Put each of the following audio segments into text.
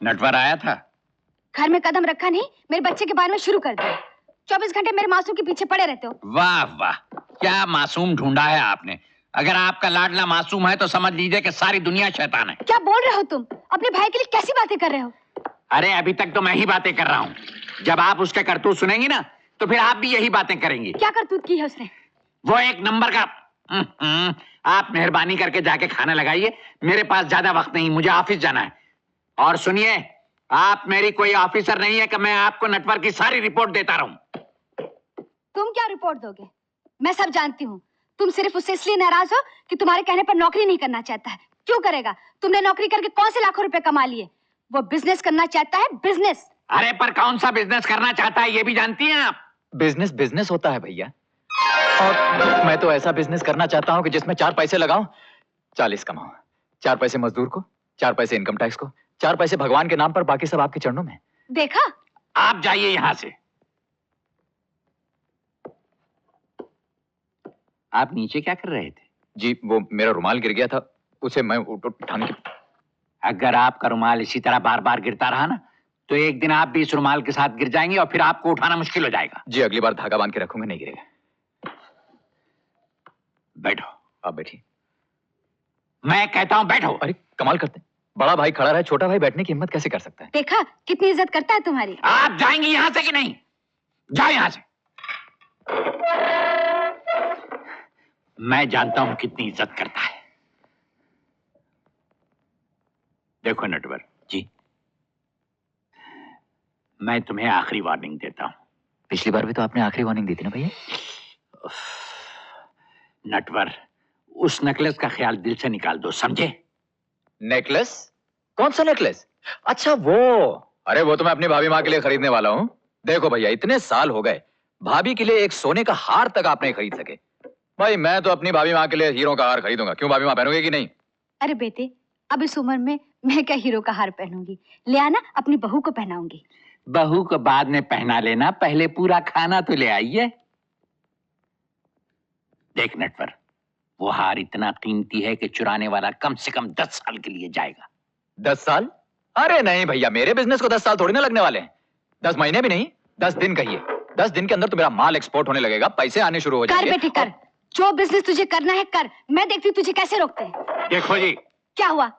नटवर आया था? घर में कदम रखा नहीं, मेरे बच्चे के बारे में शुरू कर दिया। 24 घंटे मेरे मासूम के पीछे पड़े रहते हो। वाह वाह, क्या मासूम ढूंढा है आपने। अगर आपका लाडला मासूम है तो समझ लीजिए कि सारी दुनिया शैतान है। क्या बोल रहे हो तुम? अपने भाई के लिए कैसी बातें कर रहे हो? अरे अभी तक तो मैं ही बातें कर रहा हूँ, जब आप उसके करतूत सुनेंगी ना तो फिर आप भी यही बातें करेंगी। क्या करतूत की है उसने? वो एक नंबर का। आप मेहरबानी करके जाके खाना लगाइए, मेरे पास ज्यादा वक्त नहीं, मुझे ऑफिस जाना है। और सुनिए, आप मेरी कोई ऑफिसर नहीं है कि मैं आपको नटवर की सारी रिपोर्ट देता रहूं। तुम क्या रिपोर्ट दोगे? मैं सब जानती हूँ। तुम सिर्फ उससे इसलिए नाराज हो कि तुम्हारे कहने पर नौकरी नहीं करना चाहता है। क्यों करेगा? तुमने नौकरी करके कौन से लाखों रुपए कमा लिए? वो बिजनेस करना चाहता है, बिजनेस। अरे पर कौन सा बिजनेस करना चाहता है ये भी जानती हैं आप? बिजनेस बिजनेस होता है भैया, और मैं तो ऐसा बिजनेस करना चाहता हूँ कि जिसमें 4 पैसे लगाऊं, 40 कमाऊं। 4 पैसे मजदूर को, 4 पैसे इनकम टैक्स को, 4 पैसे भगवान के नाम पर, बाकी सब आपके चरणों में। देखा? आप जाइए यहां से। आप नीचे क्या कर रहे थे? जी वो मेरा रुमाल गिर गया था, उसे मैं उठाने की। अगर आपका रुमाल इसी तरह बार बार गिरता रहा ना तो एक दिन आप भी इस रुमाल के साथ गिर जाएंगे और फिर आपको उठाना मुश्किल हो जाएगा। जी अगली बार धागा बांध के रखूंगा, नहीं गिरेगा। बैठो। आप बैठिए। मैं कहता हूं बैठो। अरे कमाल करते हैं, बड़ा भाई खड़ा रहे, छोटा भाई बैठने की हिम्मत कैसे कर सकता है? देखा कितनी इज्जत करता है तुम्हारी। आप जाएंगे यहां से कि नहीं? जाओ यहां से। मैं जानता हूं कितनी इज्जत करता है। देखो नटवर जी, मैं तुम्हें आखिरी वार्निंग देता हूं। पिछली बार भी तो आपने आखिरी वार्निंग दी थी ना भैया। नटवर, उस नेकलेस का ख्याल दिल से निकाल दो, समझे? नेकलेस? कौन सा नेकलेस? अच्छा वो, अरे वो तो मैं अपनी भाभी माँ के लिए खरीदने वाला हूँ। देखो भैया, इतने साल हो गए, भाभी के लिए एक सोने का हार तक आप नहीं खरीद सके। भाई मैं तो अपनी भाभी माँ के लिए हीरो का हार खरीदूंगा। क्यों, भाभी माँ पहनोगे कि नहीं? अरे बेटे, अब इस उम्र में मैं क्या हीरो का हार पहनूंगी? ले आना, अपनी बहू को पहनाऊंगी। बहू को बाद में पहना लेना, पहले पूरा खाना तो ले आइए। देख नटवर, वो हार इतना कीमती है कि चुराने वाला कम से कम 10 साल के लिए जाएगा। 10 साल? अरे नहीं भैया, मेरे बिजनेस को 10 साल थोड़ी ना लगने वाले हैं। 10 महीने भी नहीं, 10 दिन कहिए। 10 दिन के अंदर तो मेरा माल एक्सपोर्ट होने लगेगा, पैसे आने शुरू हो जाएंगे। कर बेटे कर, जो बिजनेस तुझे करना है कर। मैं देखती हूँ तुझे कैसे रोकते हैं। देखो जी, क्या हुआ?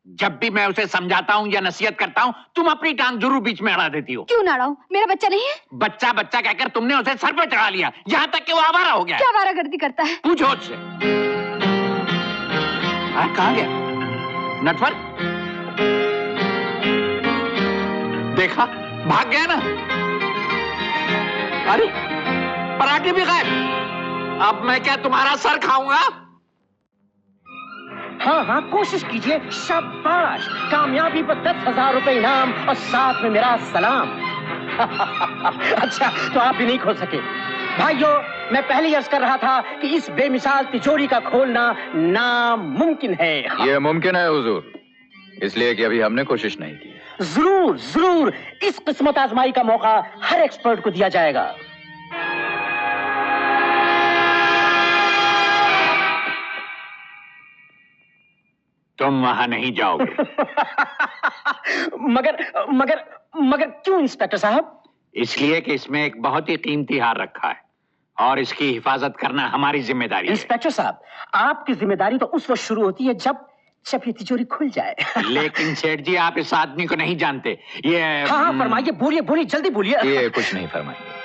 जब भी मैं उसे समझाता हूँ या नसीहत करता हूँ, तुम अपनी टांग जरूर बीच में अड़ा देती हो। क्यों ना अड़ाऊं? मेरा बच्चा नहीं है? बच्चा बच्चा कहकर तुमने उसे सर पर चढ़ा लिया, यहाँ तक कि वो आवारा हो गया। क्या आवारागर्दी करता है? पूछो उससे। कहाँ गया नटवर? देखा, भाग गया ना। अरे पराठे भी गायब। अब मैं क्या तुम्हारा सर खाऊंगा? हाँ हाँ कोशिश कीजिए। शाबाश, कामयाबी पर 10,000 रुपए इनाम और साथ में मेरा सलाम। अच्छा तो आप भी नहीं खोल सके। भाइयों, मैं पहले ही अर्ज कर रहा था कि इस बेमिसाल तिजोरी का खोलना नामुमकिन है। ये मुमकिन है हुजूर, इसलिए कि अभी हमने कोशिश नहीं की। जरूर जरूर, इस किस्मत आजमाई का मौका हर एक्सपर्ट को दिया जाएगा। तुम वहां नहीं जाओगे। मगर मगर मगर क्यों इंस्पेक्टर साहब? इसलिए कि इसमें एक बहुत ही कीमती हार रखा है और इसकी हिफाजत करना हमारी जिम्मेदारी है। इंस्पेक्टर साहब, आपकी जिम्मेदारी तो उस वक्त शुरू होती है जब ये तिजोरी खुल जाए। लेकिन सेठ जी, आप इस आदमी को नहीं जानते। ये हाँ फरमाइए, बोलिए बोलिए, जल्दी बोलिए। ये कुछ नहीं फरमाएंगे।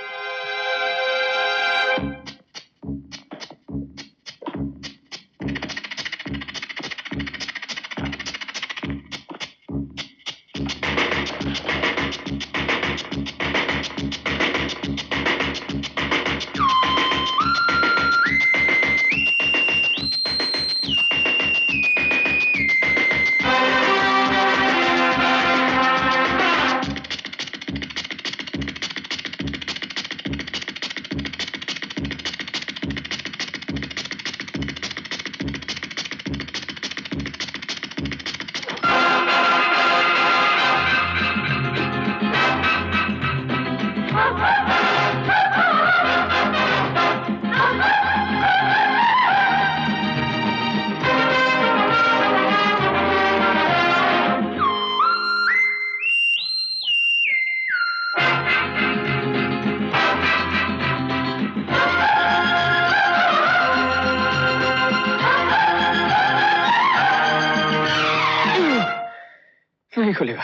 नहीं खुलेगा,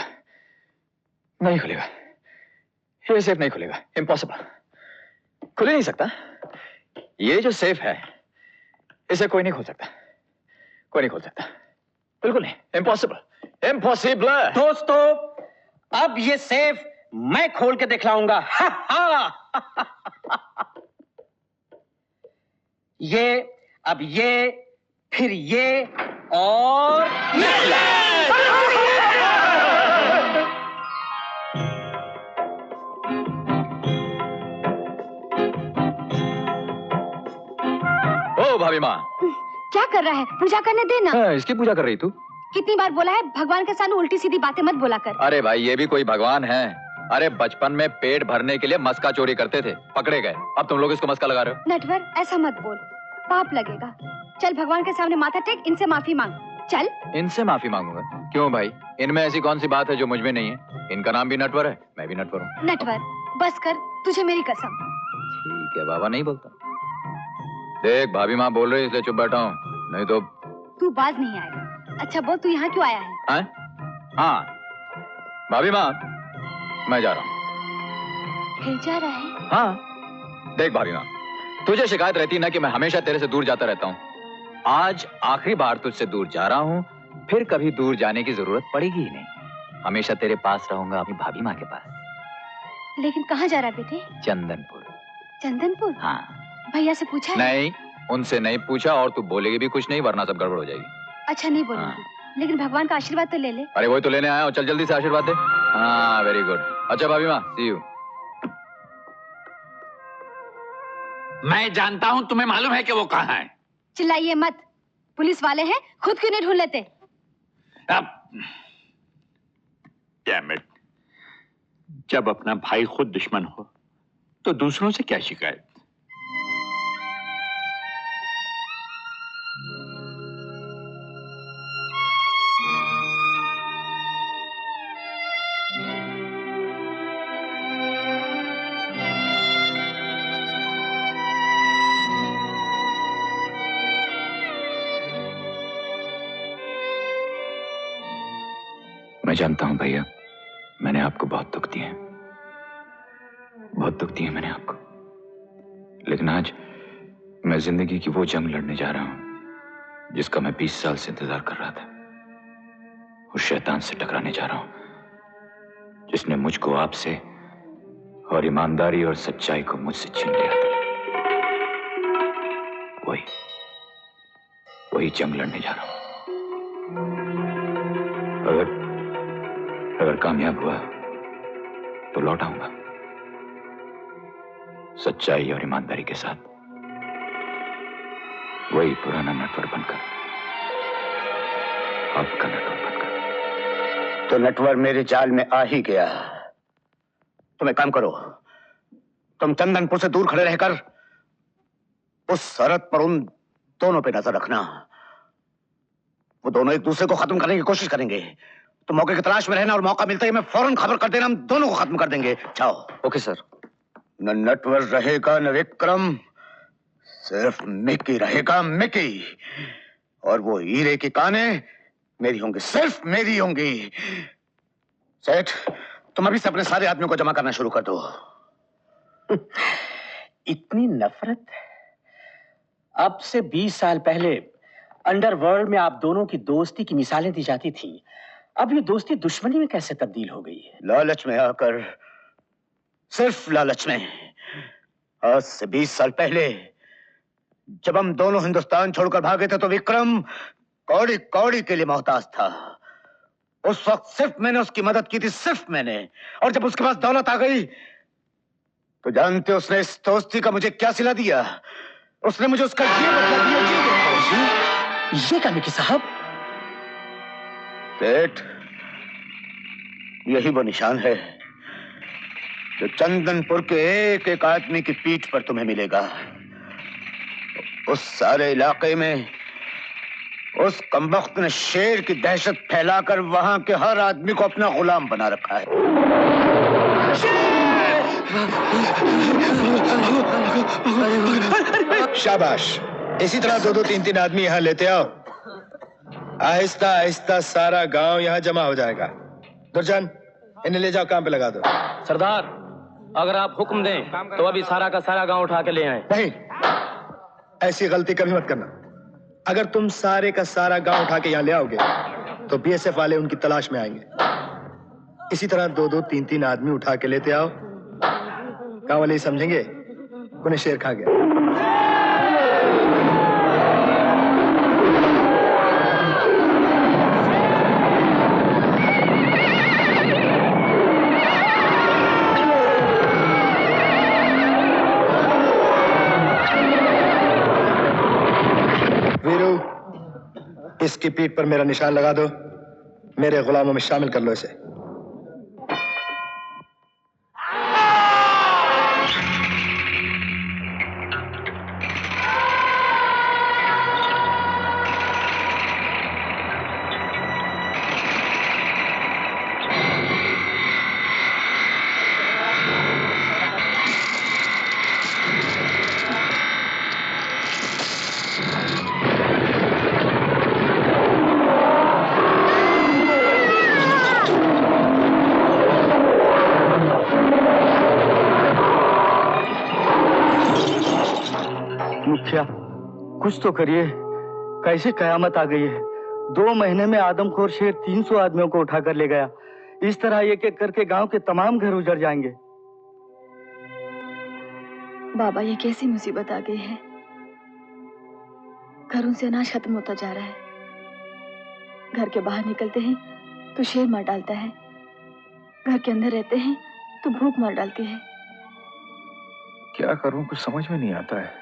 नहीं खुलेगा, ये सेफ नहीं खुलेगा, इम्पॉसिबल, खुल ही नहीं सकता। ये जो सेफ है इसे कोई नहीं खोल सकता, कोई नहीं खोल सकता, बिल्कुल नहीं, इम्पॉसिबल, इम्पॉसिबल। दोस्तों, अब ये सेफ मैं खोल के दिखलाऊंगा। ये, अब ये, फिर ये और ओ भाभी माँ, क्या कर रहा है? पूजा करने देना। इसकी पूजा कर रही तू? कितनी बार बोला है भगवान के सामने उल्टी सीधी बातें मत बोला कर। अरे भाई, ये भी कोई भगवान है? अरे बचपन में पेट भरने के लिए मस्का चोरी करते थे, पकड़े गए, अब तुम लोग इसको मस्का लगा रहे हो। नटवर, ऐसा मत बोल, पाप लगेगा। चल भगवान के सामने माथा टेक, इनसे माफी मांग। चल। इनसे माफी मांगूंगा? क्यों भाई, इनमें ऐसी कौन सी बात है जो मुझ में नहीं है? इनका नाम भी नटवर है, मैं भी नटवर हूँ। नटवर, बस कर, तुझे मेरी कसम। ठीक है बाबा, नहीं बोलता। देख भाभी माँ बोल रही इसलिए चुप बैठा हूँ, नहीं तो तू बाज नहीं आएगा। अच्छा बोल, तू यहाँ क्यों आया है? हाँ भाभी माँ, मैं जा रहा हूँ। फिर जा रहा है? हाँ देख भाभी माँ, तुझे शिकायत रहती ना कि मैं हमेशा तेरे से दूर जाता रहता हूँ। आज आखिरी बार तुझसे दूर जा रहा हूँ, फिर कभी दूर जाने की जरूरत पड़ेगी ही नहीं। हमेशा तेरे पास रहूंगा, अपनी भाभी माँ के पास। लेकिन कहाँ जा रहा बेटे? चंदनपुर। चंदनपुर? हाँ। भैया से पूछा है? नहीं, उनसे नहीं पूछा, और तू बोलेगी भी कुछ नहीं, वरना सब गड़बड़ हो जाएगी। अच्छा नहीं बोलूंगी, लेकिन भगवान का आशीर्वाद तो ले ले। अरे वही तो लेने आया हूँ, चल जल्दी से आशीर्वाद दे। हाँ वेरी गुड। अच्छा भाभी माँ, सी यू। मैं जानता हूं, तुम्हें मालूम है कि वो कहाँ है। चिल्लाइए मत, पुलिस वाले हैं, खुद क्यों नहीं ढूंढ लेते? अब डैम इट, जब अपना भाई खुद दुश्मन हो तो दूसरों से क्या शिकायत। मैं जानता हूं भैया, मैंने आपको बहुत दुख दिए, बहुत दुख दिए मैंने आपको, लेकिन आज मैं जिंदगी की वो जंग लड़ने जा रहा हूं जिसका मैं 20 साल से इंतजार कर रहा था। उस शैतान से टकराने जा रहा हूं जिसने मुझको आपसे और ईमानदारी और सच्चाई को मुझसे छीन लिया था। वही जंग लड़ने जा रहा हूं। अगर कामयाब हुआ तो लौट आऊंगा सच्चाई और ईमानदारी के साथ, वही पुराना नटवर बनकर, आपका नटवर बनकर। तो नटवर मेरे जाल में आ ही गया। तुम एक काम करो, तुम चंदनपुर से दूर खड़े रहकर उस शरत पर उन दोनों पे नजर रखना। वो दोनों एक दूसरे को खत्म करने की कोशिश करेंगे। तो मौके की तलाश में रहना और मौका मिलते ही मैं फौरन खबर कर देना, हम दोनों को खत्म कर देंगे। जाओ। Okay sir. न नटवर रहेगा न विक्रम, सिर्फ मिकी रहेगा, मिकी। और वो हीरे की कानें मेरी होंगी, सिर्फ मेरी होंगी। सेठ, तुम अभी से अपने सारे आदमियों को जमा करना शुरू कर दो। इतनी नफरत? अब से 20 साल पहले अंडरवर्ल्ड में आप दोनों की दोस्ती की मिसालें दी जाती थीं। अब ये दोस्ती दुश्मनी में कैसे तब्दील हो गई है? लालच में आकर, सिर्फ लालच में। आज से 20 साल पहले जब हम दोनों हिंदुस्तान छोड़कर भागे थे तो विक्रम कौड़ी कौड़ी के लिए मोहताज था। उस वक्त सिर्फ मैंने उसकी मदद की थी, सिर्फ मैंने। और जब उसके पास दौलत आ गई तो जानते उसने इस दोस्ती का मुझे क्या सिला दिया? उसने मुझे उसका ये बदला दिया। ये क्या मिकी साहब? सेठ, यही वो निशान है जो चंदनपुर के एक एक आदमी की पीठ पर तुम्हें मिलेगा। उस सारे इलाके में उस कमबख्त ने शेर की दहशत फैलाकर वहां के हर आदमी को अपना गुलाम बना रखा है। शाबाश, इसी तरह 2-2, 3-3 आदमी यहाँ लेते आओ। आहिस्ता आहिस्ता सारा गांव यहाँ जमा हो जाएगा। दुर्जन, इन्हें ले जाओ, काम पे लगा दो। सरदार, अगर आप हुक्म दें तो अभी सारा का सारा गांव उठा के ले आए। नहीं, ऐसी गलती कभी मत करना। अगर तुम सारे का सारा गांव उठा के यहाँ ले आओगे तो बीएसएफ वाले उनकी तलाश में आएंगे। इसी तरह 2-2, 3-3 आदमी उठा के लेते आओ। गांव वाले समझेंगे उन्हें शेर खा गया। वीरू, इसकी पीठ पर मेरा निशान लगा दो। मेरे गुलामों में शामिल कर लो इसे। मुखिया, कुछ तो करिए। कैसे कयामत आ गई है। 2 महीने में आदमखोर शेर 300 आदमियों को उठाकर ले गया। इस तरह एक एक करके गांव के तमाम घर उजड़ जाएंगे। बाबा, ये कैसी मुसीबत आ गई है। घरों से अनाज खत्म होता जा रहा है। घर के बाहर निकलते हैं तो शेर मार डालता है, घर के अंदर रहते हैं तो भूख मार डालती है। क्या करूं, कुछ समझ में नहीं आता है।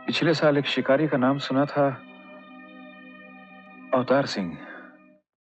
पिछले साल एक शिकारी का नाम सुना था, अवतार सिंह।